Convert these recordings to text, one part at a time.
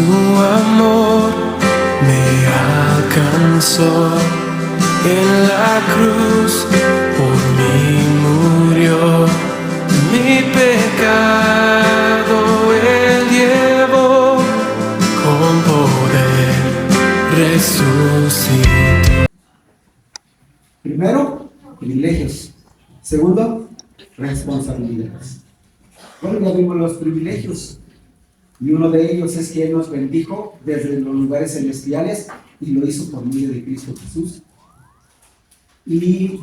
Su amor me alcanzó, en la cruz por mí murió, mi pecado Él llevó, con poder resucitó. Primero, privilegios. Segundo, responsabilidades. Bueno, ya vimos los privilegios. Y uno de ellos es que Él nos bendijo desde los lugares celestiales y lo hizo por medio de Cristo Jesús. Y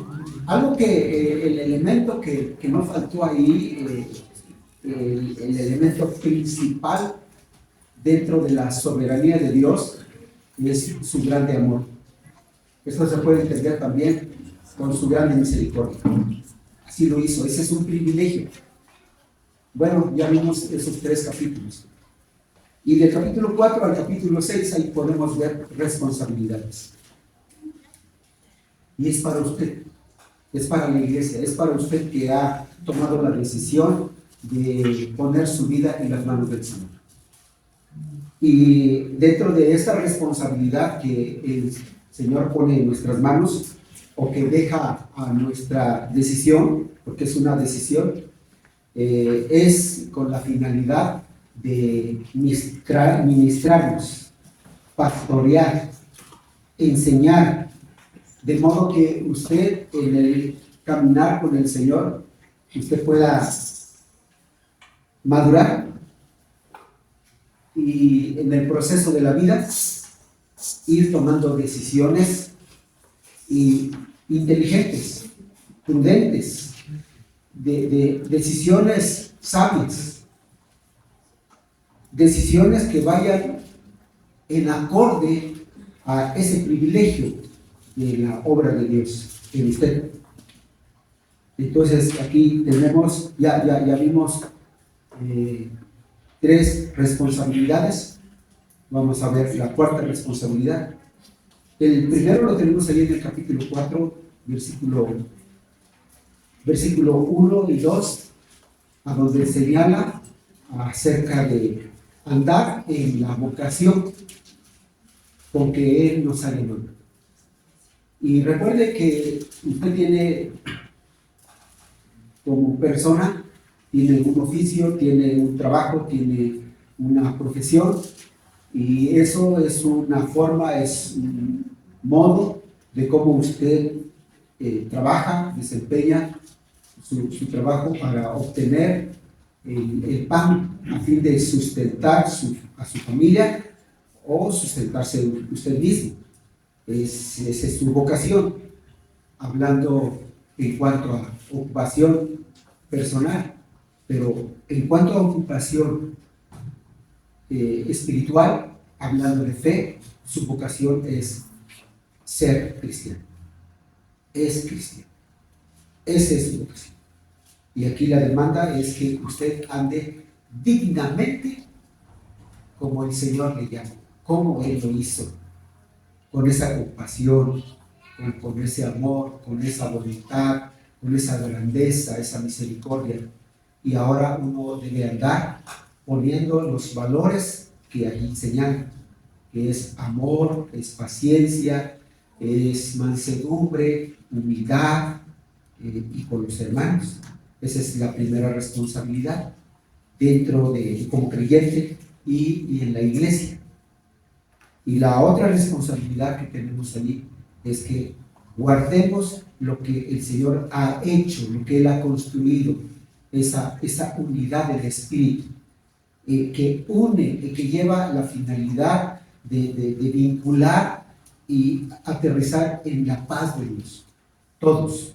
algo que, el elemento que no faltó ahí, el elemento principal dentro de la soberanía de Dios es su grande amor. Esto se puede entender también con su grande misericordia. Así lo hizo, ese es un privilegio. Bueno, ya vimos esos 3 capítulos. Y del capítulo 4 al capítulo 6 ahí podemos ver responsabilidades. Y es para usted, es para la iglesia, es para usted que ha tomado la decisión de poner su vida en las manos del Señor. Y dentro de esta responsabilidad que el Señor pone en nuestras manos, o que deja a nuestra decisión, porque es una decisión, es con la finalidad de ministrarnos, pastorear, enseñar, de modo que usted en el caminar con el Señor, usted pueda madurar y en el proceso de la vida ir tomando decisiones inteligentes, prudentes, de decisiones sabias, decisiones que vayan en acorde a ese privilegio de la obra de Dios en usted. Entonces aquí tenemos, ya vimos 3 responsabilidades. Vamos a ver la 4ª responsabilidad. El primero lo tenemos ahí en el capítulo 4, versículo 1 y 2, a donde señala acerca de andar en la vocación con que Él nos ha llamado. Y recuerde que usted tiene, como persona, tiene un oficio, tiene un trabajo, tiene una profesión, y eso es una forma, es un modo de cómo usted trabaja, desempeña su trabajo para obtener el pan a fin de sustentar a su familia o sustentarse usted mismo. Esa es su vocación, hablando en cuanto a ocupación personal, pero en cuanto a ocupación espiritual, hablando de fe, su vocación es ser cristiano. Es cristiano. Esa es su vocación. Y aquí la demanda es que usted ande dignamente como el Señor le llama, como Él lo hizo, con esa compasión, con ese amor, con esa voluntad, con esa grandeza, esa misericordia. Y ahora uno debe andar poniendo los valores que allí señalan, que es amor, es paciencia, es mansedumbre, humildad, y con los hermanos. Esa es la primera responsabilidad dentro de, como creyente y en la iglesia. Y la otra responsabilidad que tenemos allí es que guardemos lo que el Señor ha hecho, lo que Él ha construido, esa unidad del Espíritu, que une, que lleva la finalidad de vincular y aterrizar en la paz de Dios. Todos.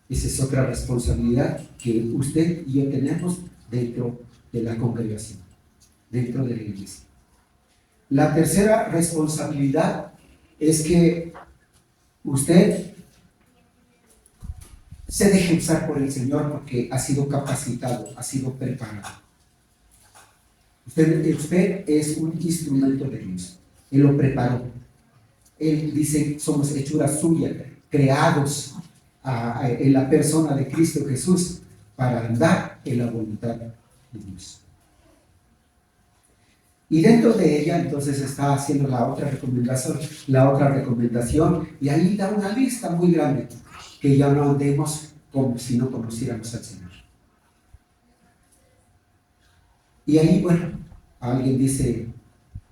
Esa es otra responsabilidad que usted y yo tenemos dentro de la congregación, dentro de la iglesia. La tercera responsabilidad es que usted se deje usar por el Señor porque ha sido capacitado, ha sido preparado. Usted es un instrumento de Dios. Él lo preparó. Él dice, somos hechura suya, creados en la persona de Cristo Jesús para andar en la voluntad de Dios. Y dentro de ella, entonces, está haciendo la otra recomendación, y ahí da una lista muy grande, que ya no andemos como si no conociéramos al Señor. Y ahí, bueno, alguien dice,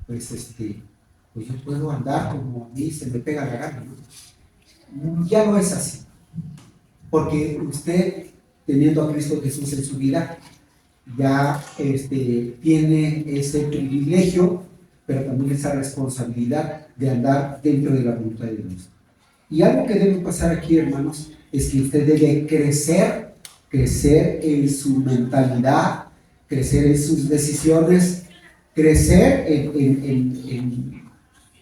pues pues yo puedo andar como a mí se me pega la gana, ¿no? Ya no es así, porque usted, teniendo a Cristo Jesús en su vida, ya tiene ese privilegio, pero también esa responsabilidad de andar dentro de la voluntad de Dios. Y algo que debe pasar aquí, hermanos, es que usted debe crecer en su mentalidad, crecer en sus decisiones, crecer en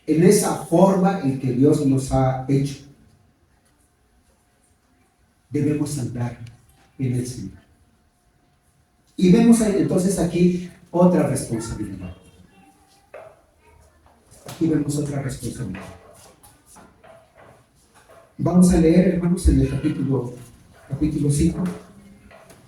esa forma en que Dios nos ha hecho. Debemos andar en el Señor. Y vemos entonces aquí otra responsabilidad. Aquí vemos otra responsabilidad. Vamos a leer, hermanos, en el capítulo 5.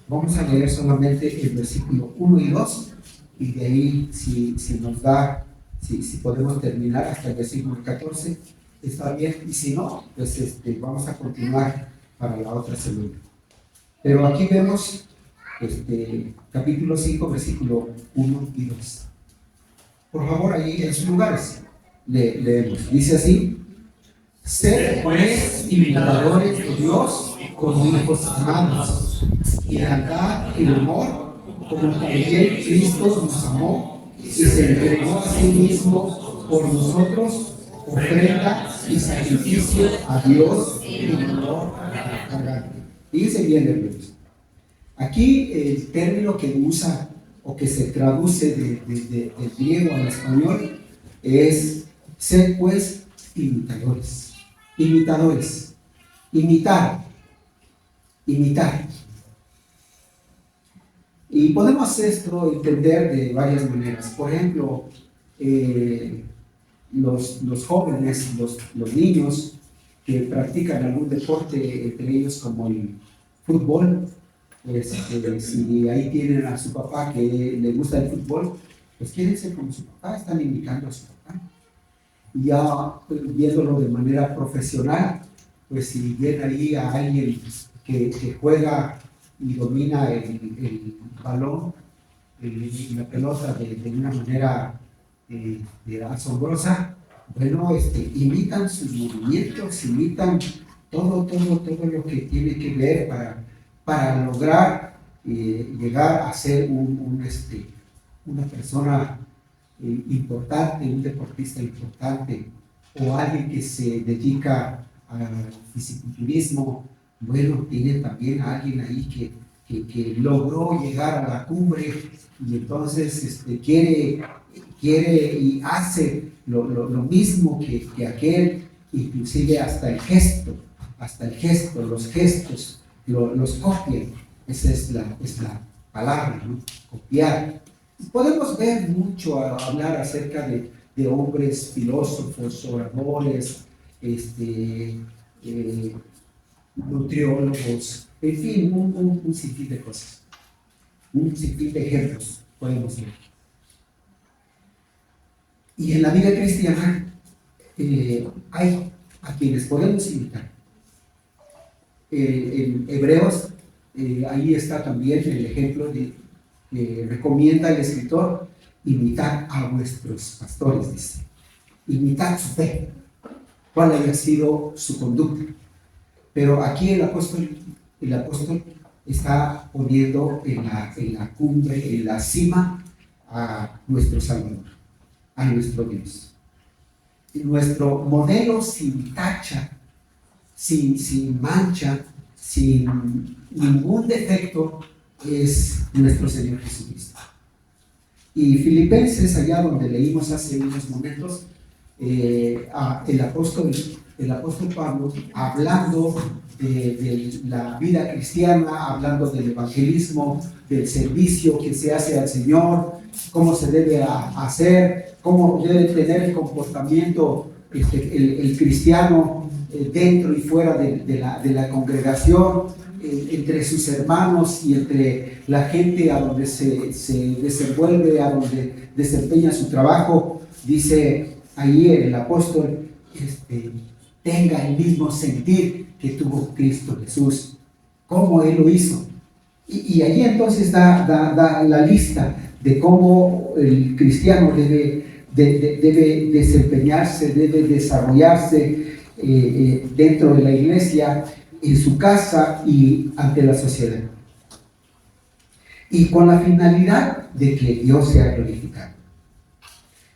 Vamos a leer solamente el versículo 1 y 2. Y de ahí, si nos da, si podemos terminar hasta el versículo 14, está bien. Y si no, pues vamos a continuar para la otra semana. Pero aquí vemos capítulo 5, versículo 1 y 2. Por favor, ahí en sus lugares leemos. Dice así: sed pues imitadores de Dios como hijos amados, y andad en amor, como también Cristo nos amó y se entregó a sí mismo por nosotros, ofrenda y sacrificio a Dios en olor agradable. Dice bien, hermanos. Aquí el término que usa o que se traduce del griego al español es ser pues imitadores. Imitadores. Imitar. Y podemos esto entender de varias maneras. Por ejemplo, los jóvenes, los niños que practican algún deporte, entre ellos como el fútbol, pues, si ahí tienen a su papá que le gusta el fútbol, pues quieren ser como su papá, están imitando a su papá. Y ya viéndolo de manera profesional, pues si viene ahí a alguien que juega y domina el balón, la pelota de una manera asombrosa, bueno, imitan sus movimientos, imitan todo lo que tiene que ver para lograr llegar a ser una persona importante, un deportista importante, o alguien que se dedica al fisiculturismo. Bueno, tiene también a alguien ahí que logró llegar a la cumbre, y entonces quiere y hace lo mismo que aquel, inclusive hasta el gesto, los gestos los copian. Esa es la palabra, ¿no? Copiar. Podemos ver mucho hablar acerca de hombres filósofos, oradores, nutriólogos, en fin, un sinfín de cosas, un sinfín de ejemplos podemos ver. Y en la vida cristiana hay a quienes podemos imitar. En Hebreos, ahí está también el ejemplo que recomienda el escritor: imitar a vuestros pastores, dice. Imitar su fe, cuál haya sido su conducta. Pero aquí el apóstol está poniendo en la cumbre, en la cima, a nuestro Salvador, a nuestro Dios. Y nuestro modelo sin tacha, sin mancha, sin ningún defecto, es nuestro Señor Jesucristo. Y Filipenses, allá donde leímos hace unos momentos, el apóstol Pablo, hablando de la vida cristiana, hablando del evangelismo, del servicio que se hace al Señor, cómo se debe hacer, cómo debe tener el comportamiento el cristiano dentro y fuera de la congregación. entre sus hermanos y entre la gente a donde se desenvuelve, a donde desempeña su trabajo. Dice ahí el apóstol, tenga el mismo sentir que tuvo Cristo Jesús, cómo Él lo hizo. Y allí entonces da la lista de cómo el cristiano debe desempeñarse, debe desarrollarse dentro de la iglesia, en su casa y ante la sociedad. Y con la finalidad de que Dios sea glorificado.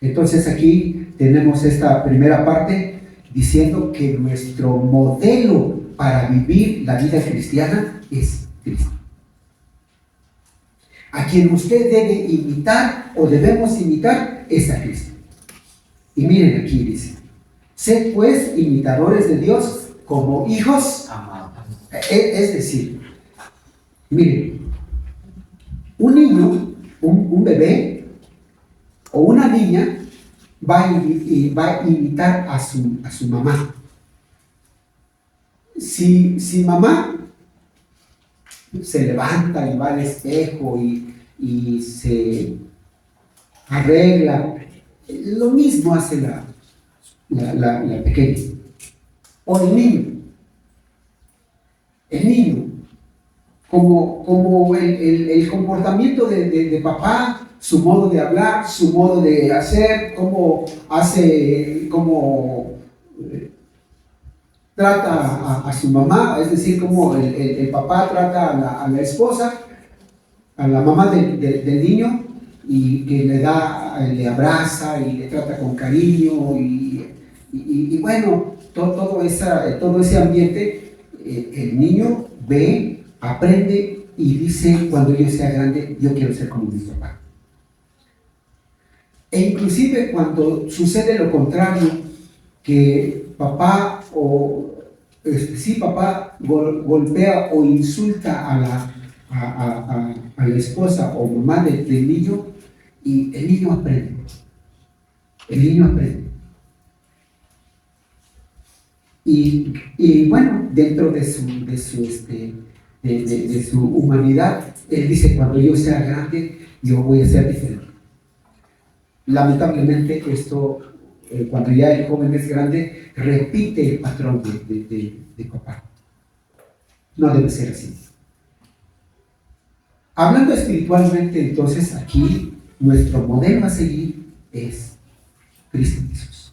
Entonces aquí tenemos esta primera parte diciendo que nuestro modelo para vivir la vida cristiana es Cristo. A quien usted debe imitar o debemos imitar es a Cristo. Y miren aquí dice, sed pues imitadores de Dios como hijos amados. Es decir, miren, un niño, un bebé o una niña va a imitar a su mamá. Si mamá se levanta y va al espejo y se arregla, lo mismo hace la pequeña. O el niño. El niño, como el comportamiento de papá, su modo de hablar, su modo de hacer, cómo trata a su mamá, es decir, cómo el papá trata a la esposa, a la mamá del niño, y que le abraza y le trata con cariño, y bueno, todo ese ambiente. El niño ve, aprende y dice, cuando yo sea grande, yo quiero ser como mi papá. E inclusive cuando sucede lo contrario, que papá golpea o insulta a la esposa o mamá del niño, y el niño aprende. El niño aprende. Y bueno, dentro de su humanidad, él dice, cuando yo sea grande, yo voy a ser diferente. Lamentablemente esto, cuando ya el joven es grande, repite el patrón de papá. No debe ser así. Hablando espiritualmente, entonces, aquí nuestro modelo a seguir es Cristo Jesús.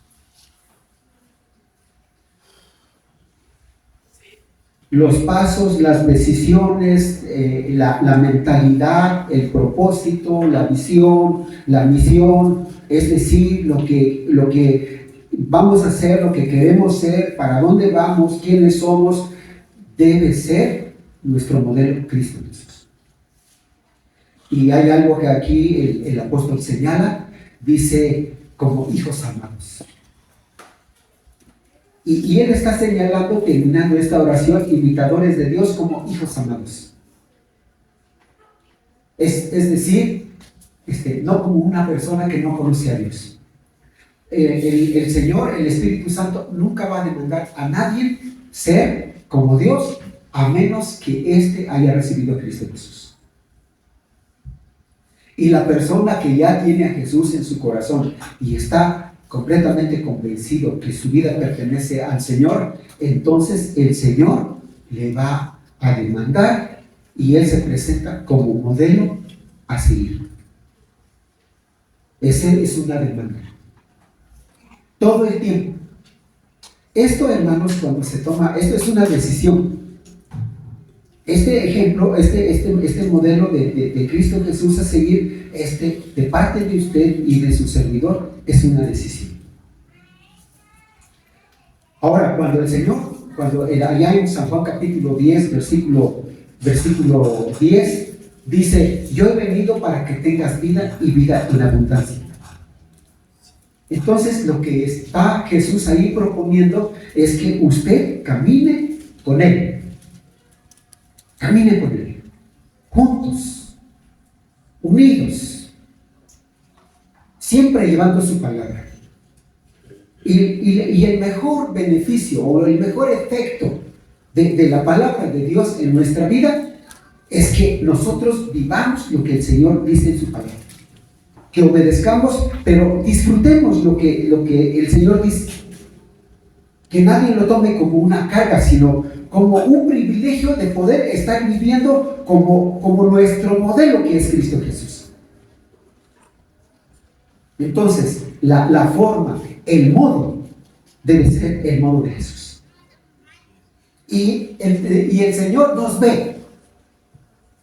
Los pasos, las decisiones, la mentalidad, el propósito, la visión, la misión, es decir, lo que vamos a hacer, lo que queremos ser, para dónde vamos, quiénes somos, debe ser nuestro modelo Cristo Jesús. Y hay algo que aquí el apóstol señala, dice, como hijos amados. Y él está señalando, terminando esta oración, imitadores de Dios como hijos amados. Es decir, no como una persona que no conoce a Dios. El Señor, el Espíritu Santo, nunca va a demandar a nadie ser como Dios, a menos que éste haya recibido a Cristo Jesús. Y la persona que ya tiene a Jesús en su corazón y está completamente convencido que su vida pertenece al Señor, entonces el Señor le va a demandar y Él se presenta como modelo a seguir. Esa es una demanda. Todo el tiempo. Esto, hermanos, cuando se toma, esto es una decisión. Este ejemplo, este modelo de Cristo Jesús a seguir, de parte de usted y de su servidor, es una decisión. Ahora, cuando el Señor, allá en San Juan capítulo 10, versículo 10, dice, yo he venido para que tengas vida y vida en abundancia. Entonces, lo que está Jesús ahí proponiendo es que usted camine con Él. Camine con Él, juntos, unidos, siempre llevando su palabra. Y el mejor beneficio o el mejor efecto de la palabra de Dios en nuestra vida es que nosotros vivamos lo que el Señor dice en su palabra. Que obedezcamos, pero disfrutemos lo que el Señor dice. Que nadie lo tome como una carga, sino como un privilegio de poder estar viviendo como nuestro modelo, que es Cristo Jesús. Entonces, la forma, el modo, debe ser el modo de Jesús. Y el Señor nos ve.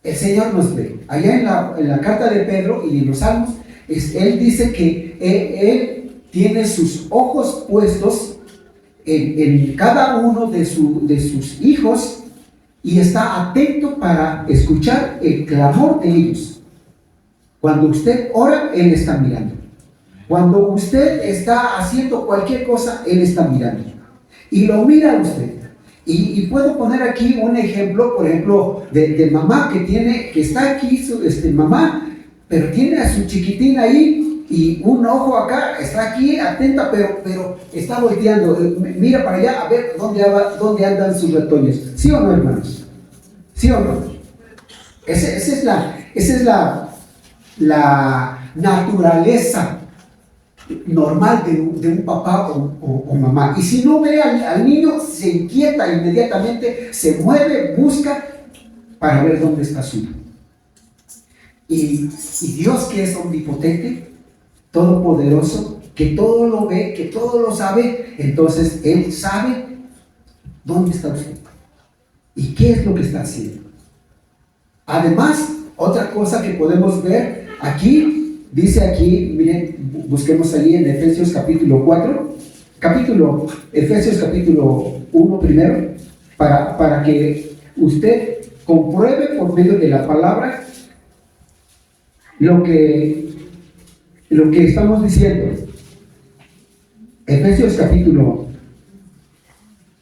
El Señor nos ve. Allá en la carta de Pedro y en los Salmos, Él dice que Él tiene sus ojos puestos en cada uno de sus hijos y está atento para escuchar el clamor de ellos. Cuando usted ora, Él está mirando. Cuando usted está haciendo cualquier cosa, Él está mirando. Y lo mira a usted. Y puedo poner aquí un ejemplo, por ejemplo, de mamá que está aquí, mamá, pero tiene a su chiquitín ahí y un ojo acá, está aquí atenta, pero está volteando, mira para allá a ver dónde andan sus retoños. ¿Sí o no, hermanos? ¿Sí o no? Esa es la naturaleza normal de un papá o mamá. Y si no ve al niño, se inquieta inmediatamente, se mueve, busca para ver dónde está su hijo. Y Dios, que es omnipotente, todopoderoso, que todo lo ve, que todo lo sabe, entonces Él sabe dónde está usted y qué es lo que está haciendo. Además, otra cosa que podemos ver aquí, dice aquí, miren, busquemos allí en Efesios capítulo 4, Efesios capítulo 1 primero, para que usted compruebe por medio de la palabra lo que estamos diciendo. Efesios capítulo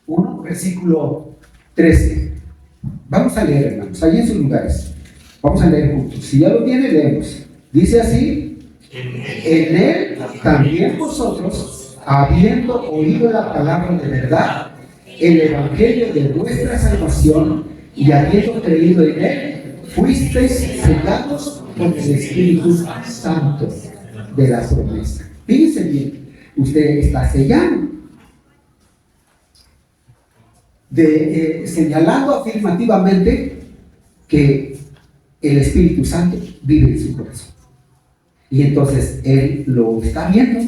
1, versículo 13. Vamos a leer, hermanos, allí en sus lugares. Vamos a leer juntos. Si ya lo tiene, leemos. Dice así: en Él también vosotros, habiendo oído la palabra de verdad, el evangelio de vuestra salvación, y habiendo creído en Él, fuisteis sellados con el Espíritu Santo de la promesa. Fíjense bien, usted está sellando, señalando afirmativamente que el Espíritu Santo vive en su corazón. Y entonces Él lo está viendo,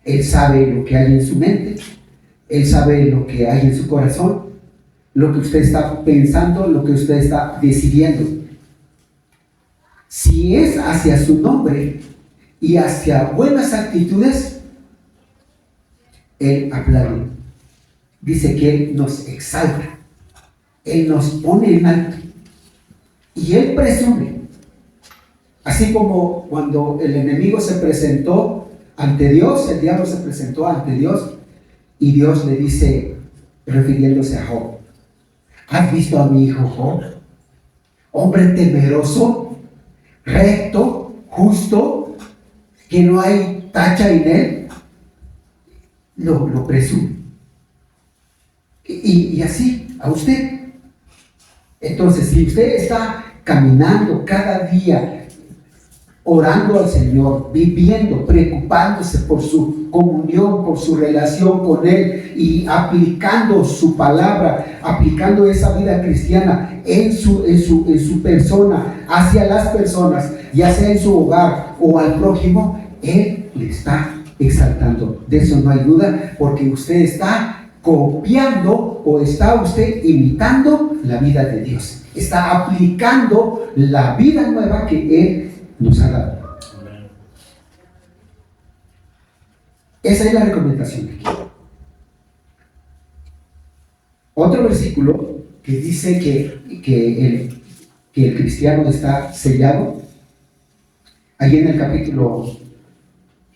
Él sabe lo que hay en su mente, Él sabe lo que hay en su corazón, lo que usted está pensando, lo que usted está decidiendo. Si es hacia su nombre y hacia buenas actitudes, Él aplaude. Dice que Él nos exalta, Él nos pone en alto y Él presume. Así como cuando el enemigo se presentó ante Dios, el diablo se presentó ante Dios y Dios le dice, refiriéndose a Job: ¿has visto a mi hijo Job? Hombre temeroso, recto, justo, que no hay tacha en él. Lo presume. Y así a usted. Entonces, si usted está caminando cada día, orando al Señor, viviendo, preocupándose por su comunión, por su relación con Él y aplicando su palabra, aplicando esa vida cristiana en su persona, hacia las personas, ya sea en su hogar o al prójimo, Él le está exaltando. De eso no hay duda, porque usted está copiando o está usted imitando la vida de Dios. Está aplicando la vida nueva que Él nos ha dado. Esa es la recomendación de aquí. Otro versículo que dice que el cristiano está sellado, allí en el capítulo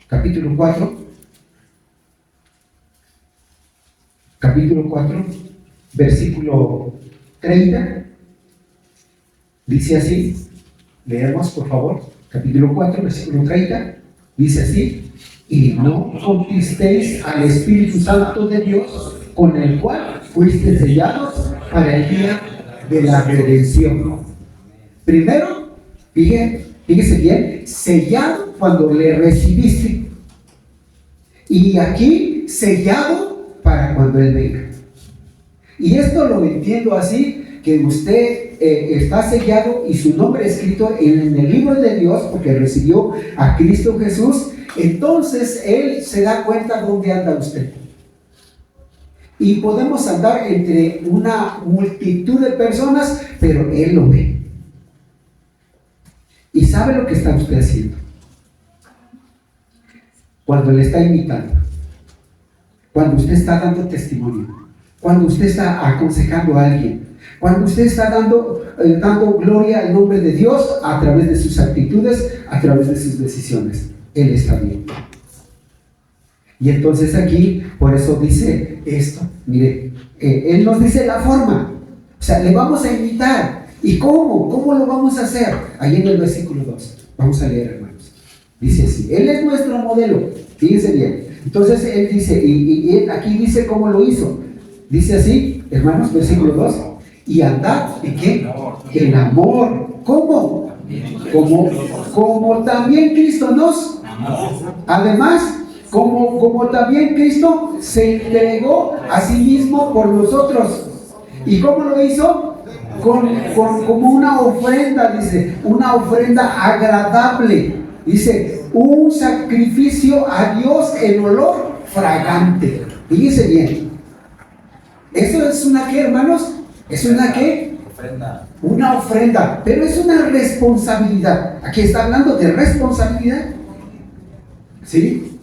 4, versículo 30, dice así. Leemos, por favor, capítulo 4, versículo 30, dice así: y no conquisteis al Espíritu Santo de Dios, con el cual fuiste sellados para el día de la redención. Primero, fíjese bien, sellado cuando le recibiste. Y aquí, sellado para cuando Él venga. Y esto lo entiendo así, que usted está sellado y su nombre escrito en el libro de Dios, porque recibió a Cristo Jesús. Entonces Él se da cuenta dónde anda usted. Y podemos andar entre una multitud de personas, pero Él lo ve. Y sabe lo que está usted haciendo. Cuando le está invitando, cuando usted está dando testimonio, cuando usted está aconsejando a alguien, cuando usted está dando gloria al nombre de Dios a través de sus actitudes, a través de sus decisiones. Él está bien. Y entonces aquí, por eso dice esto, mire, Él nos dice la forma, o sea, le vamos a invitar. ¿Y cómo? ¿Cómo lo vamos a hacer? Ahí en el versículo 2, vamos a leer, hermanos. Dice así, Él es nuestro modelo, fíjense bien. Entonces Él dice, y Él aquí dice cómo lo hizo. Dice así, hermanos, versículo 2, y andad, ¿en qué? En amor. ¿Cómo? Como también Cristo nos, además, como también Cristo se entregó a sí mismo por nosotros. ¿Y cómo lo hizo? Como una ofrenda, dice, una ofrenda agradable, dice, un sacrificio a Dios en olor fragante. Fíjense bien, ¿eso es una qué, hermanos? ¿Es una qué? Ofrenda. Una ofrenda, pero es una responsabilidad. Aquí está hablando de responsabilidad, ¿sí?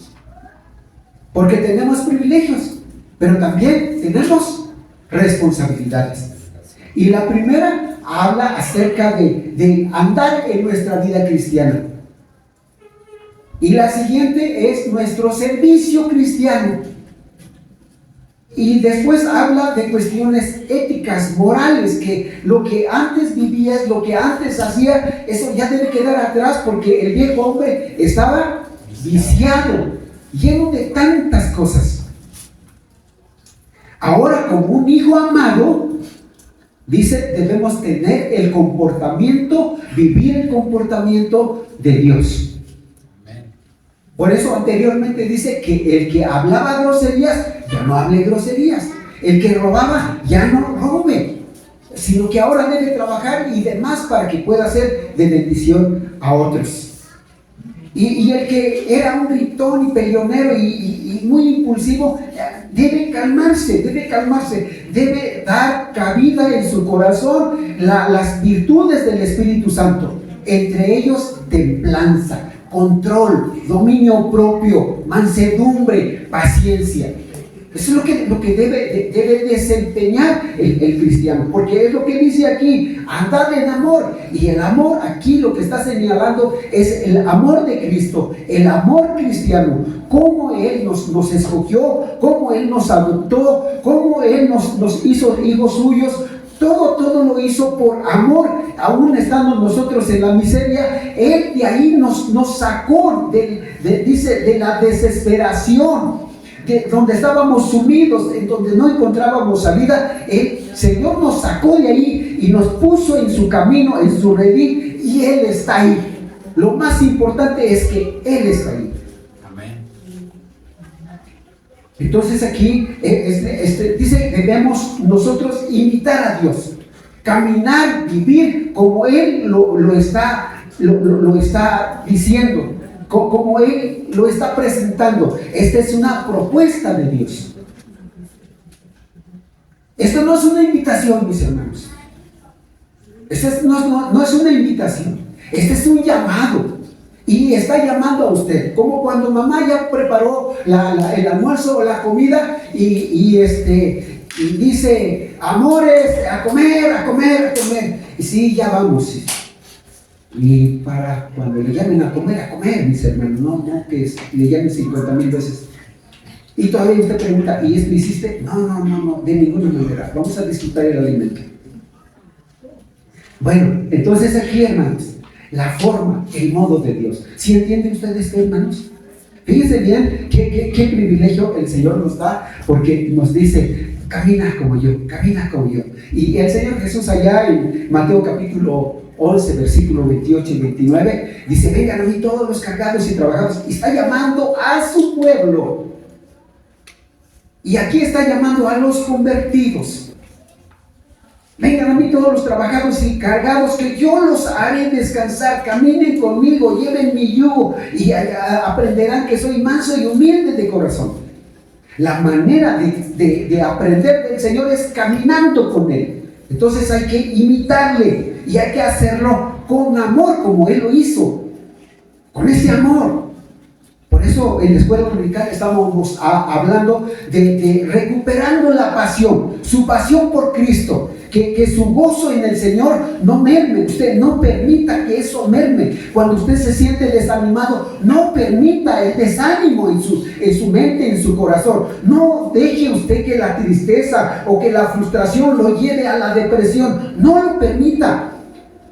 Porque tenemos privilegios, pero también tenemos responsabilidades. Y la primera habla acerca de andar en nuestra vida cristiana. Y la siguiente es nuestro servicio cristiano. Y después habla de cuestiones éticas, morales, que lo que antes vivías, lo que antes hacía, eso ya debe quedar atrás, porque el viejo hombre estaba viciado, lleno de tantas cosas. Ahora, como un hijo amado, dice, debemos tener el comportamiento, vivir el comportamiento de Dios. Por eso anteriormente dice que el que hablaba groserías, ya no hable groserías. El que robaba, ya no robe, sino que ahora debe trabajar y demás para que pueda ser de bendición a otros. Y el que era un gritón y peleonero y muy impulsivo, debe calmarse, debe dar cabida en su corazón las virtudes del Espíritu Santo, entre ellos templanza, control, dominio propio, mansedumbre, paciencia. Eso es lo que debe desempeñar el cristiano, porque es lo que dice aquí, andar en amor. Y el amor aquí lo que está señalando es el amor de Cristo, el amor cristiano, cómo Él nos escogió, cómo Él nos adoptó, cómo Él nos hizo hijos suyos. Todo lo hizo por amor, aún estando nosotros en la miseria. Él de ahí nos sacó de la desesperación, de donde estábamos sumidos, en donde no encontrábamos salida. El Señor nos sacó de ahí y nos puso en su camino, en su redil, y Él está ahí. Lo más importante es que Él está ahí. Entonces aquí dice, debemos nosotros imitar a Dios, caminar, vivir como Él lo está diciendo, como Él lo está presentando. Esta es una propuesta de Dios. Esto no es una invitación, mis hermanos. No es una invitación. Este es un llamado. Y está llamando a usted, como cuando mamá ya preparó el almuerzo o la comida y dice, amores, a comer. Y sí, ya vamos. Y para cuando le llamen a comer, mis hermanos, no que le llamen 50,000 veces. Y todavía usted pregunta, ¿y esto hiciste? No, de ninguna manera. Vamos a disfrutar el alimento. Bueno, entonces aquí, hermanos, la forma, el modo de Dios. ¿Sí entienden ustedes esto, hermanos? Fíjense bien qué privilegio el Señor nos da, porque nos dice, camina como yo, camina como yo. Y el Señor Jesús allá en Mateo capítulo 11, versículos 28 y 29, dice, vengan a mí todos los cargados y trabajados. Y está llamando a su pueblo. Y aquí está llamando a los convertidos. Vengan a mí todos los trabajados y cargados, que yo los haré descansar. Caminen conmigo, lleven mi yugo y aprenderán que soy manso y humilde de corazón. La manera de aprender del Señor es caminando con Él. Entonces hay que imitarle y hay que hacerlo con amor, como Él lo hizo, con ese amor. Por eso en la escuela dominical estábamos hablando de recuperando la pasión, su pasión por Cristo, que su gozo en el Señor no merme. Usted no permita que eso merme. Cuando usted se siente desanimado, no permita el desánimo en su mente, en su corazón. No deje usted que la tristeza o que la frustración lo lleve a la depresión. No lo permita.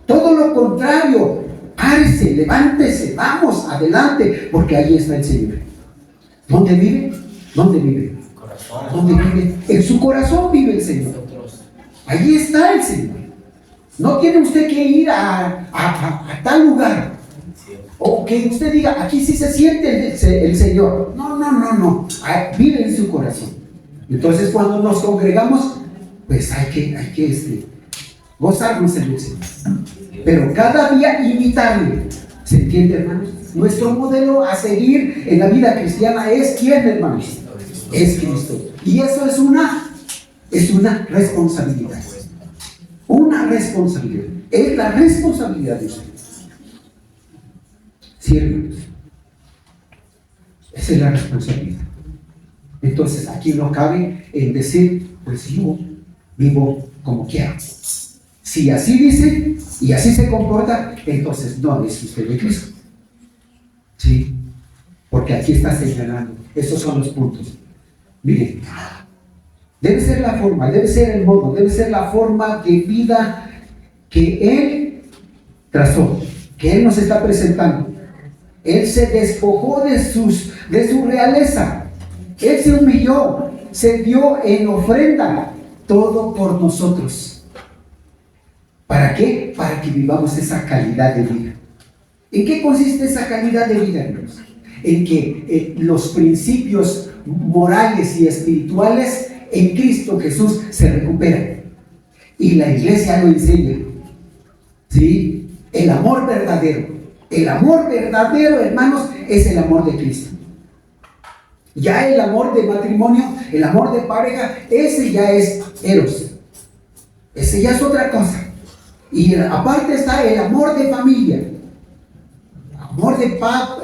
Todo lo contrario, párese, levántese, vamos adelante, porque ahí está el Señor. ¿Dónde vive? ¿Dónde vive? ¿Dónde vive? En su corazón vive el Señor. Allí está el Señor. No tiene usted que ir a tal lugar, o que usted diga, aquí sí se siente el Señor. No. Vive en su corazón. Entonces, cuando nos congregamos, pues hay que gozarnos en el Señor. Pero cada día imitarle. ¿Se entiende, hermanos? Nuestro modelo a seguir en la vida cristiana es ¿quién, hermanos? Es Cristo. Y eso es una responsabilidad. Una responsabilidad. Es la responsabilidad de usted. Sí, hermanos. Esa es la responsabilidad. Entonces, aquí no cabe en decir, pues vivo como quiero. Si así dice y así se comporta, entonces no es usted de Cristo. Sí, porque aquí está señalando. Esos son los puntos. Miren, debe ser la forma, debe ser el modo, debe ser la forma de vida que Él trazó, que Él nos está presentando. Él se despojó de su realeza. Él se humilló, se dio en ofrenda, todo por nosotros. ¿Para qué? Para que vivamos esa calidad de vida. ¿En qué consiste esa calidad de vida, hermanos? En que los principios morales y espirituales en Cristo Jesús se recuperan. Y la iglesia lo enseña. ¿Sí? El amor verdadero. El amor verdadero, hermanos, es el amor de Cristo. Ya el amor de matrimonio, el amor de pareja, ese ya es eros. Ese ya es otra cosa. Y aparte está el amor de familia. Amor de papá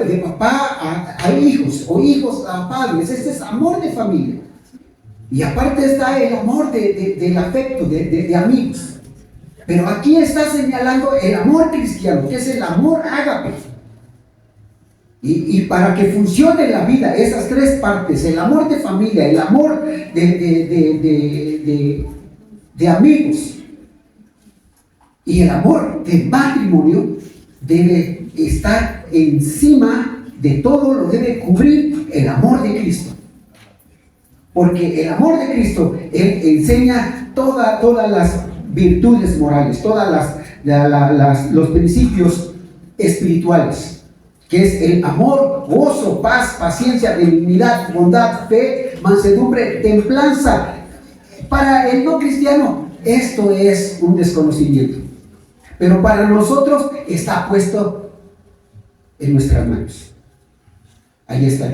a hijos, o hijos a padres. Este es amor de familia. Y aparte está el amor del afecto, de amigos. Pero aquí está señalando el amor cristiano, que es el amor ágape. Y para que funcione la vida, esas tres partes, el amor de familia, el amor de amigos y el amor de matrimonio, debe estar encima de todo, lo debe cubrir el amor de Cristo. Porque el amor de Cristo, Él enseña todas las virtudes morales, los principios espirituales, que es el amor, gozo, paz, paciencia, benignidad, bondad, fe, mansedumbre, templanza. Para el no cristiano, esto es un desconocimiento. Pero para nosotros está puesto en nuestras manos. Ahí está.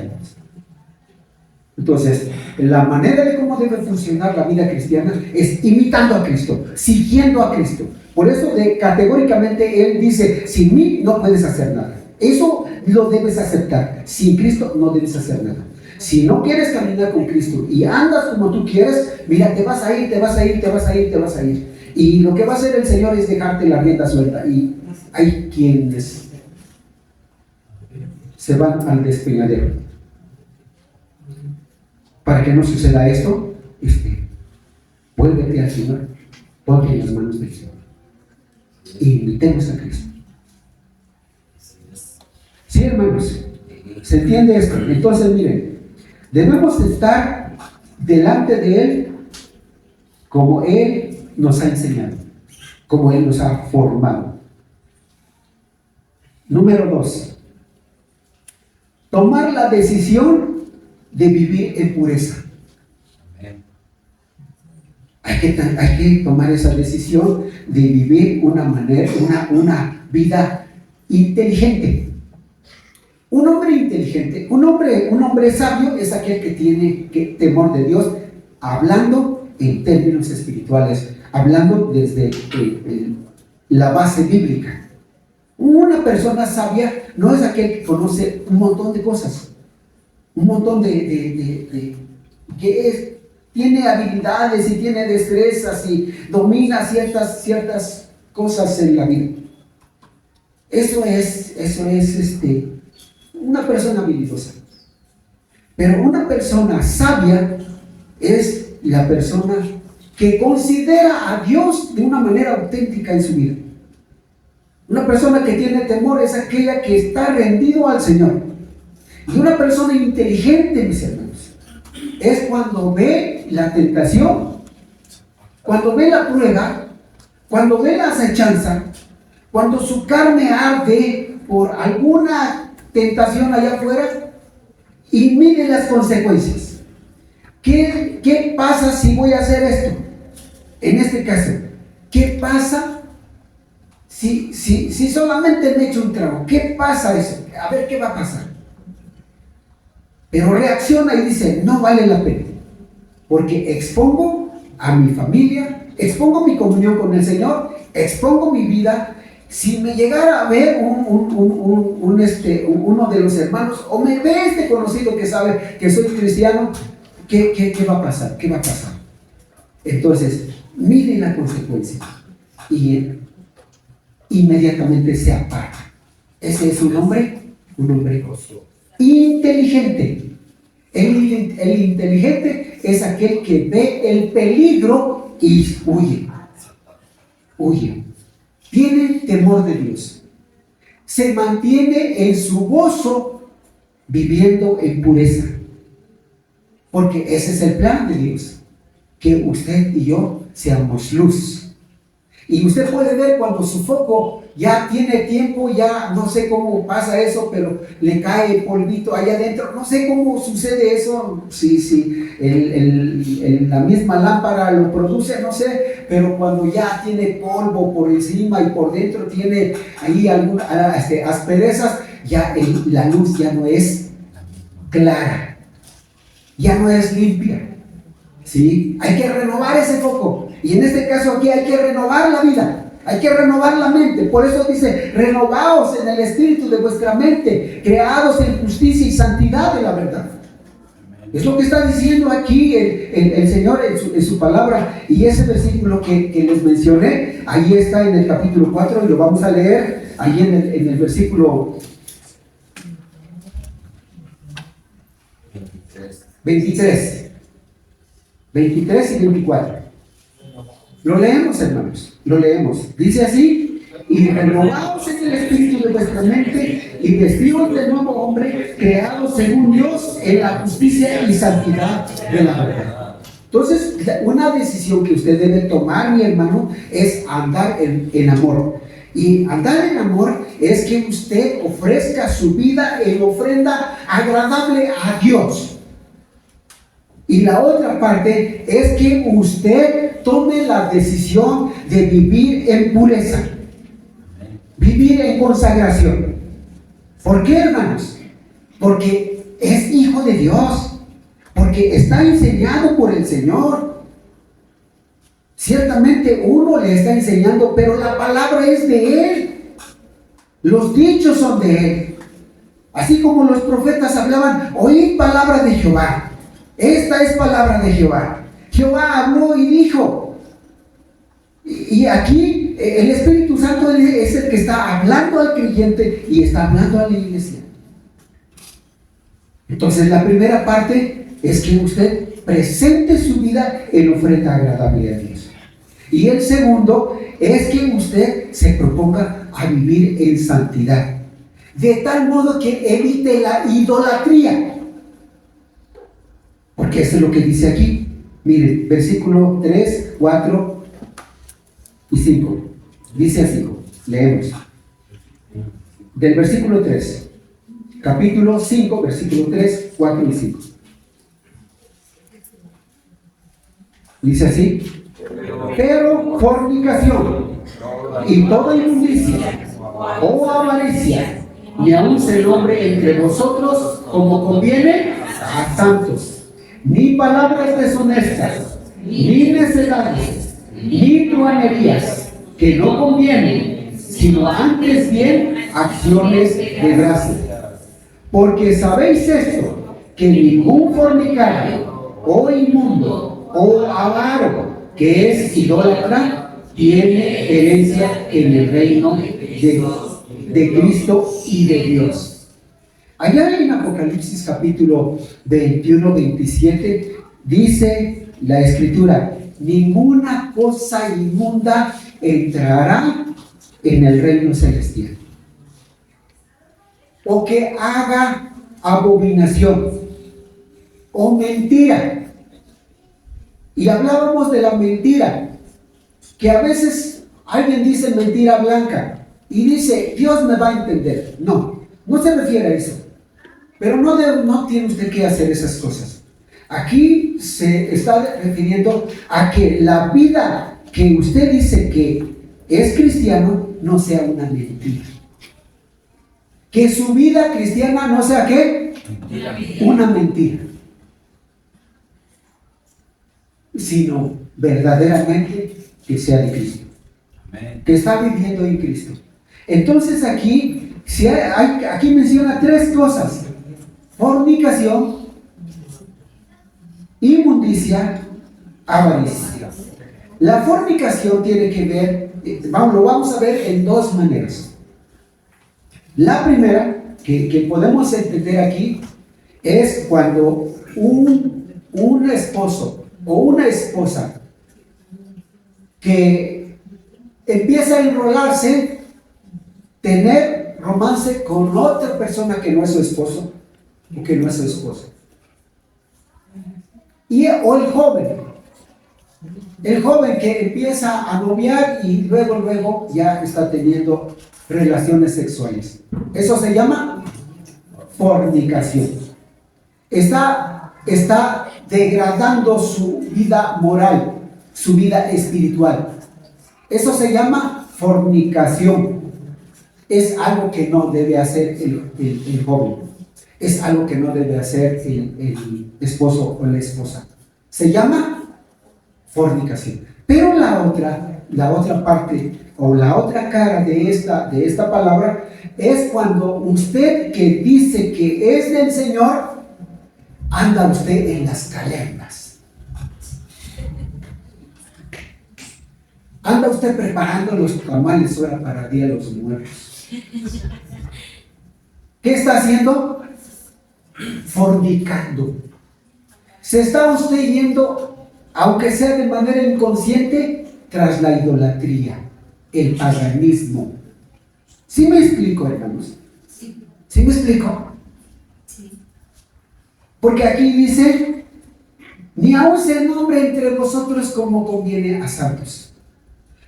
Entonces, la manera de cómo debe funcionar la vida cristiana es imitando a Cristo, siguiendo a Cristo. Por eso categóricamente Él dice, sin mí no puedes hacer nada. Eso lo debes aceptar. Sin Cristo no debes hacer nada. Si no quieres caminar con Cristo y andas como tú quieres, mira, te vas a ir. Y lo que va a hacer el Señor es dejarte la rienda suelta. Y hay quienes se van al despeñadero. Para que no suceda esto, vuélvete al Señor, ponte en las manos del Señor. Imitemos a Cristo. Sí, hermanos, ¿se entiende esto? Entonces, miren, debemos estar delante de Él como Él nos ha enseñado, como Él nos ha formado. Número 2, tomar la decisión de vivir en pureza. Hay que tomar esa decisión de vivir una vida inteligente. Un hombre inteligente, un hombre sabio es aquel que tiene temor de Dios, hablando en términos espirituales, hablando desde la base bíblica. Una persona sabia no es aquel que conoce un montón de cosas, un montón tiene habilidades y tiene destrezas y domina ciertas cosas en la vida. Eso es una persona habilidosa. Pero una persona sabia es la persona que considera a Dios de una manera auténtica en su vida. Una persona que tiene temor es aquella que está rendido al Señor. Y una persona inteligente, mis hermanos, es cuando ve la tentación, cuando ve la prueba, cuando ve la acechanza, cuando su carne arde por alguna tentación allá afuera y mide las consecuencias. ¿Qué pasa si voy a hacer esto? En este caso, ¿qué pasa si solamente me echo un trago? ¿Qué pasa eso? A ver qué va a pasar. Pero reacciona y dice, no vale la pena, porque expongo a mi familia, expongo mi comunión con el Señor, expongo mi vida. Si me llegara a ver uno de los hermanos, o me ve este conocido que sabe que soy cristiano, ¿qué va a pasar? ¿Qué va a pasar? Entonces, mire la consecuencia y inmediatamente se aparta. Ese es un hombre inteligente. El inteligente es aquel que ve el peligro y huye. Tiene temor de Dios. Se mantiene en su gozo viviendo en pureza. Porque ese es el plan de Dios. Que usted y yo seamos luz. Y usted puede ver cuando su foco ya tiene tiempo, ya no sé cómo pasa eso, pero le cae polvito allá adentro. No sé cómo sucede eso, si la misma lámpara lo produce, no sé, pero cuando ya tiene polvo por encima y por dentro tiene ahí algunas asperezas, ya la luz ya no es clara, ya no es limpia. ¿Sí? Hay que renovar ese foco. Y en este caso aquí hay que renovar la vida, hay que renovar la mente. Por eso dice, renovaos en el espíritu de vuestra mente, creados en justicia y santidad de la verdad. Es lo que está diciendo aquí el Señor en su palabra. Y ese versículo que les mencioné, ahí está en el capítulo 4, y lo vamos a leer ahí en el versículo 23 y 24. Lo leemos, hermanos, lo leemos. Dice así: y renovaos en el espíritu de vuestra mente y vestidos de nuevo hombre, creados según Dios en la justicia y santidad de la verdad. Entonces, una decisión que usted debe tomar, mi hermano, es andar en amor. Y andar en amor es que usted ofrezca su vida en ofrenda agradable a Dios. Y la otra parte es que usted tome la decisión de vivir en pureza, vivir en consagración. ¿Por qué, hermanos? Porque es hijo de Dios, porque está enseñado por el Señor. Ciertamente uno le está enseñando, pero la palabra es de Él. Los dichos son de Él. Así como los profetas hablaban, oíd palabra de Jehová. Esta es palabra de Jehová. Jehová habló y dijo. Y aquí el Espíritu Santo es el que está hablando al creyente y está hablando a la iglesia. Entonces la primera parte es que usted presente su vida en ofrenda agradable a Dios. Y el segundo es que usted se proponga a vivir en santidad, de tal modo que evite la idolatría. Porque eso es lo que dice aquí. Miren, versículo 3, 4 y 5. Dice así, leemos. Del versículo 3, capítulo 5, versículo 3, 4 y 5. Dice así: pero fornicación y toda inmundicia o avaricia, ni aun se nombre entre vosotros como conviene a santos, ni palabras deshonestas, ni necedades, ni truhanerías, que no convienen, sino antes bien acciones de gracia. Porque sabéis esto, que ningún fornicario, o inmundo, o avaro, que es idólatra, tiene herencia en el reino de Cristo y de Dios. Allá en Apocalipsis capítulo 21, 27, dice la Escritura: ninguna cosa inmunda entrará en el reino celestial, o que haga abominación o mentira. Y hablábamos de la mentira, que a veces alguien dice mentira blanca y dice, Dios me va a entender. No, no se refiere a eso. Pero no tiene usted que hacer esas cosas. Aquí se está refiriendo a que la vida que usted dice que es cristiano no sea una mentira. Que su vida cristiana no sea ¿qué? Una mentira. Sino verdaderamente que sea de Cristo. Que está viviendo en Cristo. Entonces aquí menciona tres cosas: fornicación, inmundicia, avaricia. La fornicación tiene que ver, lo vamos a ver en dos maneras. La primera que podemos entender aquí es cuando un esposo o una esposa que empieza a enrolarse, tener romance con otra persona que no es su esposo o que no es su esposa. O el joven que empieza a noviar y luego ya está teniendo relaciones sexuales. Eso se llama fornicación. Está degradando su vida moral, su vida espiritual. Eso se llama fornicación. Es algo que no debe hacer el joven. Es algo que no debe hacer el esposo o la esposa. Se llama fornicación. Pero la otra parte o la otra cara de esta palabra es cuando usted, que dice que es del Señor, anda usted en las calernas. Anda usted preparando los tamales ahora para el Día de los Muertos. ¿Qué está haciendo? Fornicando. Se está usted yendo, aunque sea de manera inconsciente, tras la idolatría, el paganismo. ¿Sí me explico, hermanos? ¿Sí me explico? Porque aquí dice, ni aun se nombre entre vosotros como conviene a santos.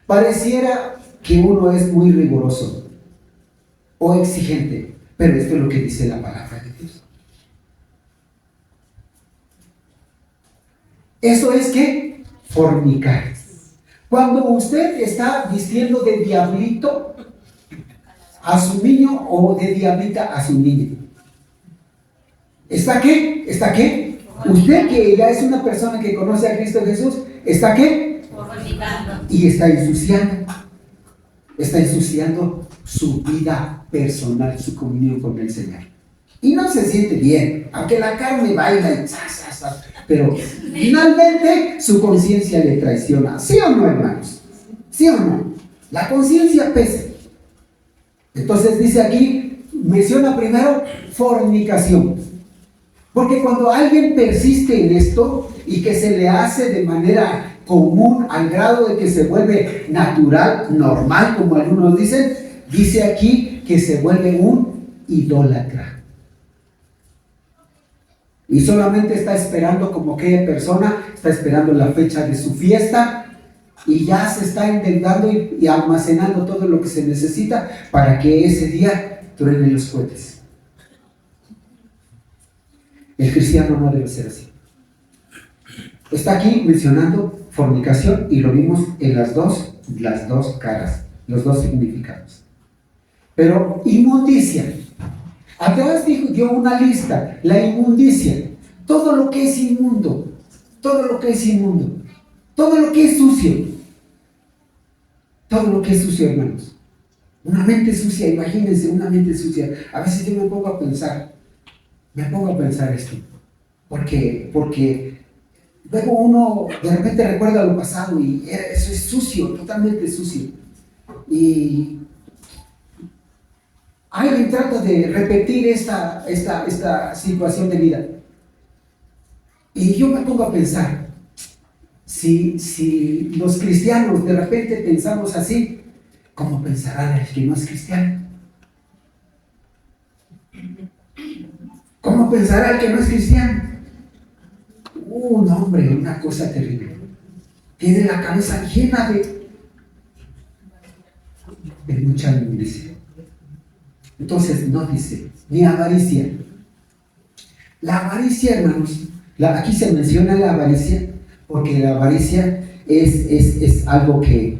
Pareciera que uno es muy riguroso o exigente, pero esto es lo que dice la palabra de Dios. Eso es que fornicar. Cuando usted está vistiendo de diablito a su niño o de diablita a su niña, ¿está qué? ¿Está qué? Usted, que ya es una persona que conoce a Cristo Jesús, ¿está qué? Fornicando. Y está ensuciando. Está ensuciando su vida personal, su comunión con el Señor. Y no se siente bien, aunque la carne baila y pero finalmente su conciencia le traiciona. ¿Sí o no, hermanos? ¿Sí o no? La conciencia pesa. Entonces dice aquí, menciona primero fornicación. Porque cuando alguien persiste en esto y que se le hace de manera común al grado de que se vuelve natural, normal, como algunos dicen, dice aquí que se vuelve un idólatra. Y solamente está esperando, como aquella persona, está esperando la fecha de su fiesta y ya se está endeudando y almacenando todo lo que se necesita para que ese día truenen los cohetes. El cristiano no debe ser así. Está aquí mencionando fornicación y lo vimos en las dos caras, los dos significados. Pero inmundicia. Atrás dio una lista, la inmundicia, todo lo que es inmundo, todo lo que es inmundo, todo lo que es sucio, hermanos. Una mente sucia, imagínense, una mente sucia. A veces yo me pongo a pensar esto, porque luego uno de repente recuerda lo pasado y eso es sucio, totalmente sucio. Y alguien trata de repetir esta situación de vida. Y yo me pongo a pensar, si los cristianos de repente pensamos así, ¿cómo pensará el que no es cristiano? ¿Cómo pensará el que no es cristiano? No, hombre, una cosa terrible. Tiene la cabeza llena de mucha inmundicia. Entonces no dice, ni avaricia. La avaricia, hermanos, aquí se menciona la avaricia, porque la avaricia es algo que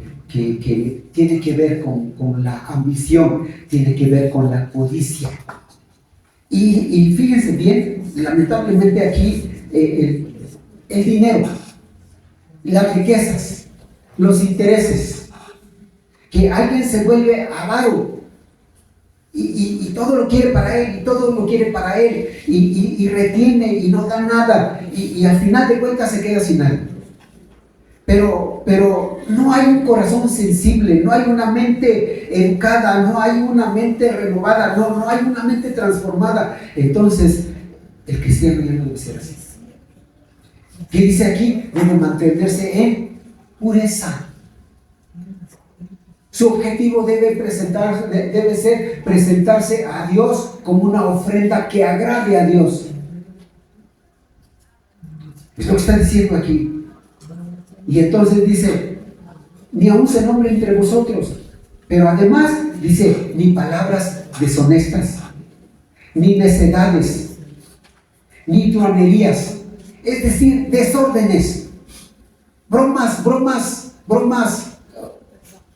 tiene que ver con la ambición, tiene que ver con la codicia. Y fíjense bien, lamentablemente aquí el dinero, las riquezas, los intereses, que alguien se vuelve avaro y todo lo quiere para él, y todo lo quiere para él, y retiene y no da nada, y al final de cuentas se queda sin nada. Pero no hay un corazón sensible, no hay una mente educada, no hay una mente renovada, no hay una mente transformada. Entonces, el cristiano ya no debe ser así. ¿Qué dice aquí? Debe mantenerse en pureza. Su objetivo debe ser presentarse a Dios como una ofrenda que agrade a Dios. Es lo que está diciendo aquí. Y entonces dice, ni aún se nombre entre vosotros, pero además dice, ni palabras deshonestas, ni necedades, ni truanerías, es decir, desórdenes, bromas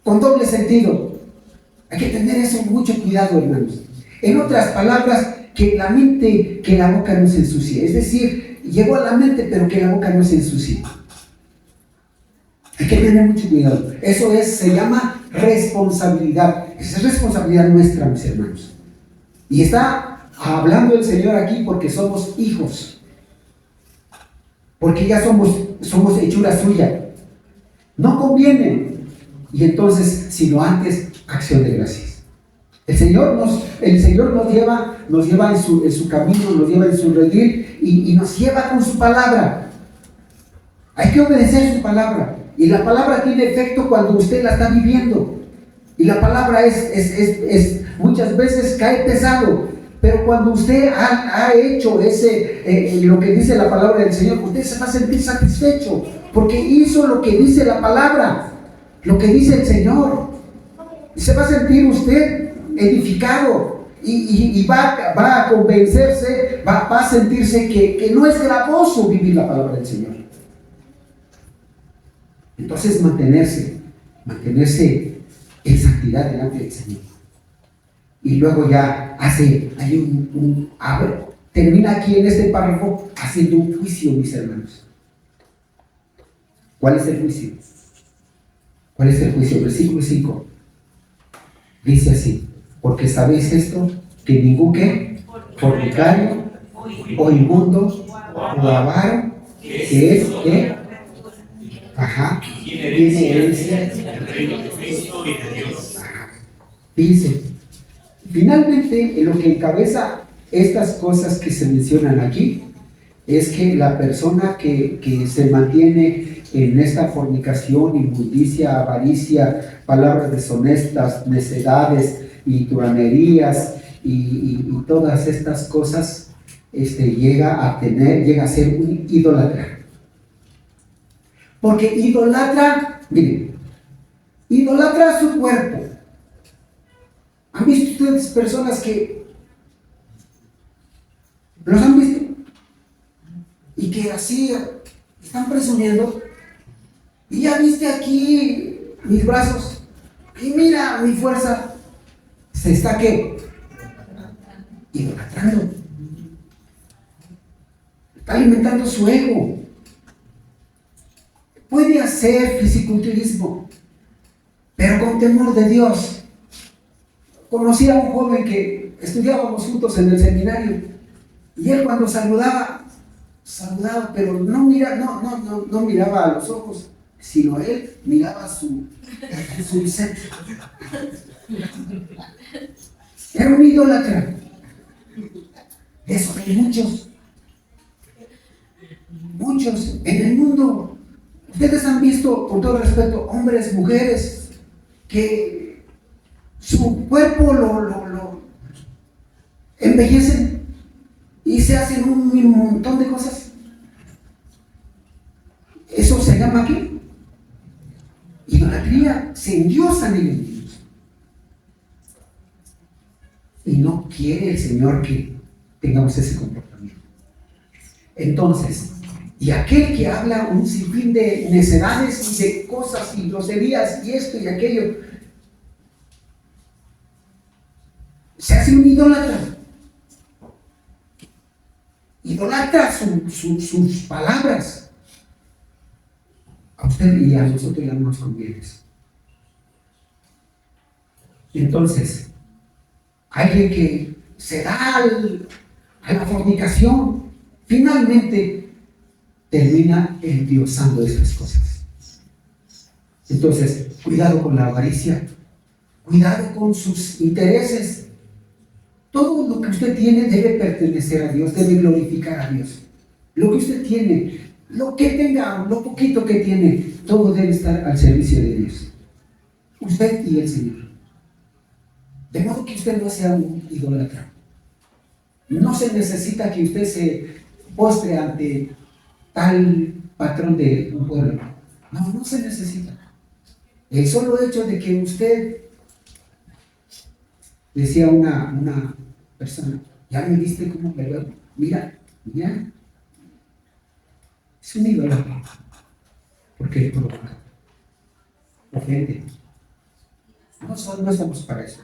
con doble sentido. Hay que tener eso mucho cuidado, hermanos. En otras palabras, que la boca no se ensucie, es decir, llegó a la mente, pero que la boca no se ensucie. Hay que tener mucho cuidado. Eso se llama responsabilidad. Esa es responsabilidad nuestra, mis hermanos. Y está hablando el Señor aquí porque somos hijos. Porque ya somos hechura suya. No conviene. Y entonces, sino antes, acción de gracias. El Señor nos lleva en su camino, nos lleva en su redil y nos lleva con su palabra. Hay que obedecer su palabra. Y la palabra tiene efecto cuando usted la está viviendo. Y la palabra es muchas veces cae pesado. Pero cuando usted ha hecho lo que dice la palabra del Señor, usted se va a sentir satisfecho. Porque hizo lo que dice la palabra, lo que dice el Señor. Y se va a sentir usted edificado. Y va a convencerse, va a sentirse que no es gravoso vivir la palabra del Señor. Entonces mantenerse en santidad delante del Señor. Y luego ya termina aquí en este párrafo haciendo un juicio, mis hermanos. ¿Cuál es el juicio? ¿Cuál es el juicio? Versículo 5. Dice así, porque sabéis esto, que ningún fornicario o inmundo o avaro, que es tiene herencia del reino de Cristo y de Dios. Dice, finalmente, en lo que encabeza estas cosas que se mencionan aquí, es que la persona que se mantiene en esta fornicación, inmundicia, avaricia, palabras deshonestas, necedades y truanerías y todas estas cosas, llega a ser un idólatra. Porque idolatra, miren, idolatra su cuerpo. ¿Han visto ustedes personas que los han visto? Y que así están presumiendo. Y ya viste aquí mis brazos. Y mira mi fuerza. Se está ¿qué? Idolatrando. Está alimentando su ego. Puede hacer fisiculturismo, pero con temor de Dios. Conocí a un joven que estudiábamos juntos en el seminario, y él cuando saludaba, pero no miraba a los ojos, sino él miraba su biceps. Era un idólatra. Eso hay muchos en el mundo. Ustedes han visto, con todo respeto, hombres, mujeres, que su cuerpo lo envejecen y se hacen un montón de cosas. Eso se llama ¿qué? Idolatría. Se endiosan ellos mismos. Y no quiere el Señor que tengamos ese comportamiento. Entonces, y aquel que habla un sinfín de necedades y de cosas y groserías y esto y aquello, se hace un idólatra. Idolatra sus palabras. A usted y a nosotros ya no nos conviene eso. Entonces, alguien que se da a la fornicación, finalmente termina endiosando esas cosas. Entonces, cuidado con la avaricia, cuidado con sus intereses. Todo lo que usted tiene debe pertenecer a Dios, debe glorificar a Dios. Lo que usted tiene, lo que tenga, lo poquito que tiene, todo debe estar al servicio de Dios. Usted y el Señor. De modo que usted no sea un idólatra. No se necesita que usted se postre ante tal patrón de un pueblo. No se necesita. El solo hecho de que usted, decía una persona, ¿ya me viste cómo me veo? Mira, es un idólatra. Porque provoca, ofende. No estamos para eso.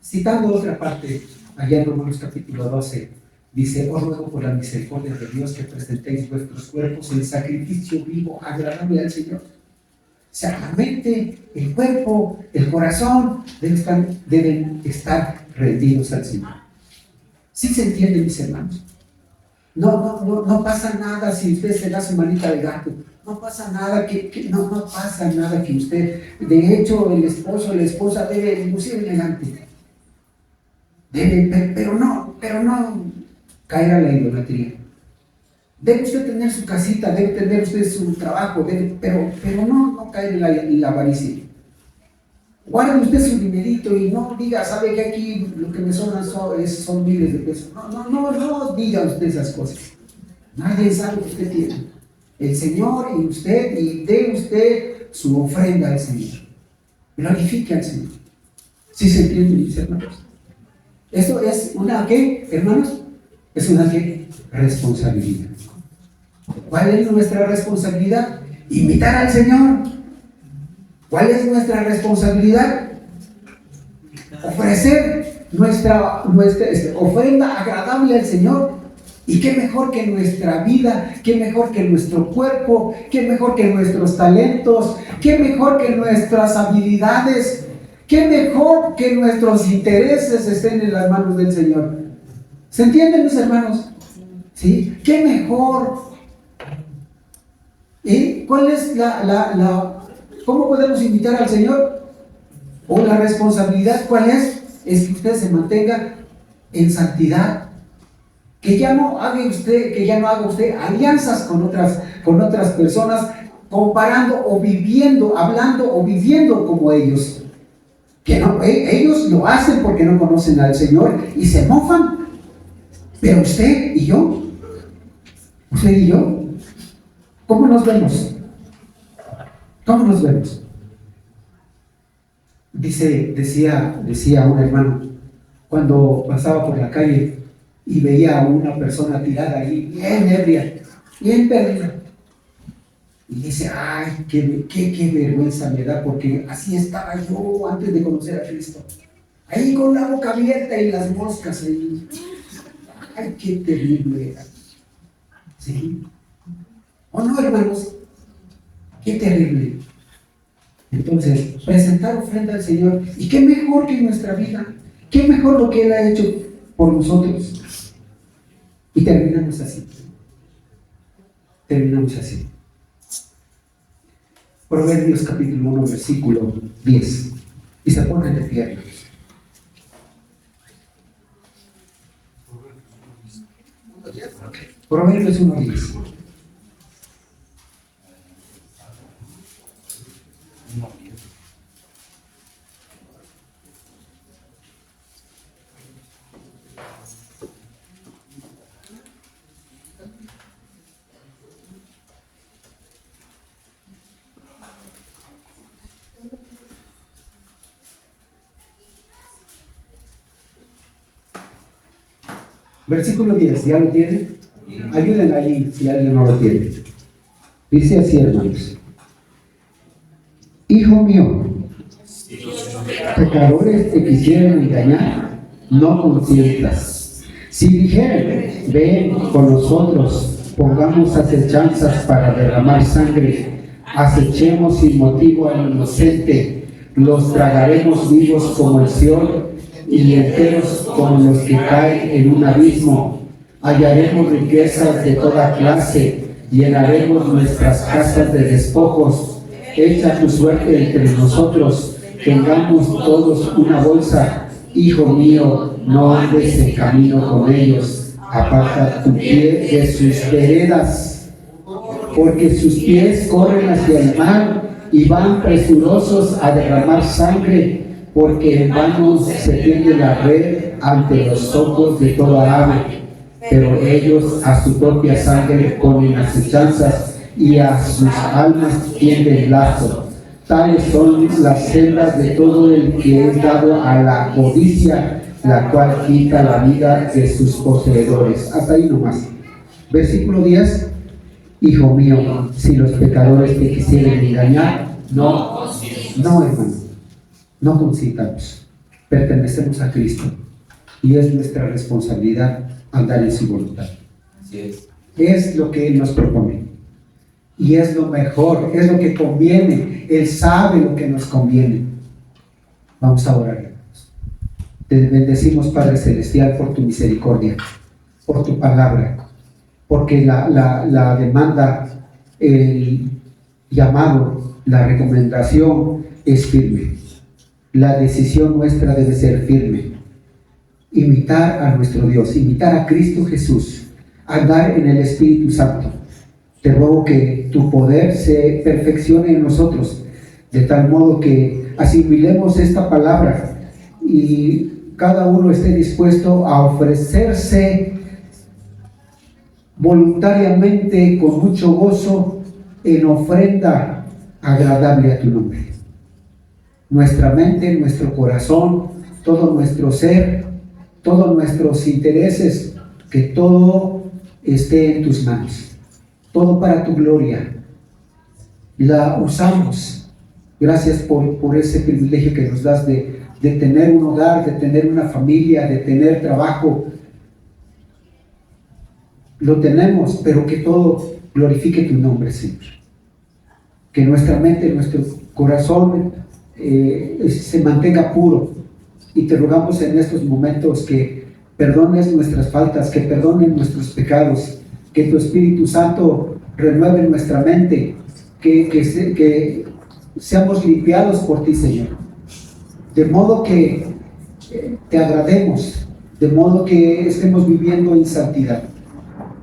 Citando otra parte, allá en Romanos capítulo 12, dice: os ruego por la misericordia de Dios que presentéis vuestros cuerpos en sacrificio vivo, agradable al Señor. O sea, la mente, el cuerpo, el corazón deben estar rendidos al Señor. ¿Sí se entiende, mis hermanos? No pasa nada si usted se da su manita de gato. No pasa nada no pasa nada que usted, de hecho, el esposo o la esposa debe lucir elegante. Pero no caer a la idolatría. Debe usted tener su casita, debe tener usted su trabajo, pero no caer en la avaricia. Guarde usted su dinerito y no diga, sabe que aquí lo que me sobran son miles de pesos. No diga usted esas cosas. Nadie sabe lo que usted tiene. El Señor y usted, y dé usted su ofrenda al Señor. Glorifique al Señor. ¿Sí se entiende, mis hermanos? Esto es una ¿qué, hermanos? Es una ¿qué? Responsabilidad. ¿Cuál es nuestra responsabilidad? Imitar al Señor. ¿Cuál es nuestra responsabilidad? Ofrecer nuestra ofrenda agradable al Señor. Y qué mejor que nuestra vida, qué mejor que nuestro cuerpo, qué mejor que nuestros talentos, qué mejor que nuestras habilidades, qué mejor que nuestros intereses estén en las manos del Señor. ¿Se entienden, mis hermanos? ¿Sí? ¿Qué mejor? ¿Cuál es cómo podemos invitar al Señor? ¿O la responsabilidad cuál es? Es que usted se mantenga en santidad. Que ya no haga usted alianzas con otras personas, comparando o viviendo, hablando o viviendo como ellos. Que no, ellos lo hacen porque no conocen al Señor y se mofan Pero usted y yo, ¿cómo nos vemos? ¿Cómo nos vemos? Decía un hermano, cuando pasaba por la calle y veía a una persona tirada ahí, bien ebria, bien perdida, y dice, ay, qué vergüenza me da, porque así estaba yo antes de conocer a Cristo, ahí con la boca abierta y las moscas ahí. Ay, qué terrible era. ¿Sí? ¿O no, hermanos? Qué terrible. Entonces, presentar ofrenda al Señor. ¿Y qué mejor que nuestra vida? ¿Qué mejor lo que Él ha hecho por nosotros? Y terminamos así. Proverbios capítulo 1, versículo 10. Y se ponen de pie, hermanos. Proverbios 1:10. Versículo 10, ¿ya lo tienen? Ayuden ahí si alguien no lo tiene. Dice así, hermanos. Hijo mío, pecadores te quisieran engañar, no consientas. Si dijeren, ven con nosotros, pongamos acechanzas para derramar sangre, acechemos sin motivo al inocente, los tragaremos vivos como el Seol y enteros como los que caen en un abismo. Hallaremos riquezas de toda clase, llenaremos nuestras casas de despojos. Echa tu suerte entre nosotros, tengamos todos una bolsa. Hijo mío, no andes en camino con ellos, aparta tu pie de sus veredas, porque sus pies corren hacia el mal y van presurosos a derramar sangre, porque en vano se tiende la red ante los ojos de toda ave. Pero ellos a su propia sangre ponen acechanzas y a sus almas tienden lazo. Tales son las sendas de todo el que es dado a la codicia, la cual quita la vida de sus poseedores. Hasta ahí nomás. Versículo 10. Hijo mío, si los pecadores te quisieren engañar, no, hermano, no consintamos. Pertenecemos a Cristo y es nuestra responsabilidad andar en su voluntad. Así es. Es lo que Él nos propone y es lo mejor, es lo que conviene. Él sabe lo que nos conviene. Vamos a orar, hermanos. Te bendecimos, Padre Celestial, por tu misericordia, por tu palabra, porque la demanda, el llamado, la recomendación es firme. La decisión nuestra debe ser firme. Imitar a nuestro Dios, imitar a Cristo Jesús, andar en el Espíritu Santo. Te ruego que tu poder se perfeccione en nosotros, de tal modo que asimilemos esta palabra y cada uno esté dispuesto a ofrecerse voluntariamente, con mucho gozo, en ofrenda agradable a tu nombre. Nuestra mente, nuestro corazón, todo nuestro ser, todos nuestros intereses, que todo esté en tus manos, todo para tu gloria. La usamos. Gracias por ese privilegio que nos das de tener un hogar, de tener una familia, de tener trabajo. Lo tenemos, pero que todo glorifique tu nombre, Señor. Que nuestra mente, nuestro corazón se mantenga puro. Y te rogamos en estos momentos que perdones nuestras faltas, que perdones nuestros pecados, que tu Espíritu Santo renueve nuestra mente, que seamos limpiados por ti, Señor. De modo que te agrademos, de modo que estemos viviendo en santidad.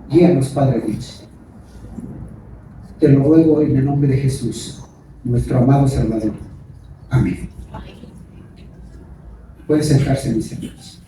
Guíanos, Padre Dios. Te lo ruego en el nombre de Jesús, nuestro amado Salvador. Amén. Pueden sentarse, mis hermanos.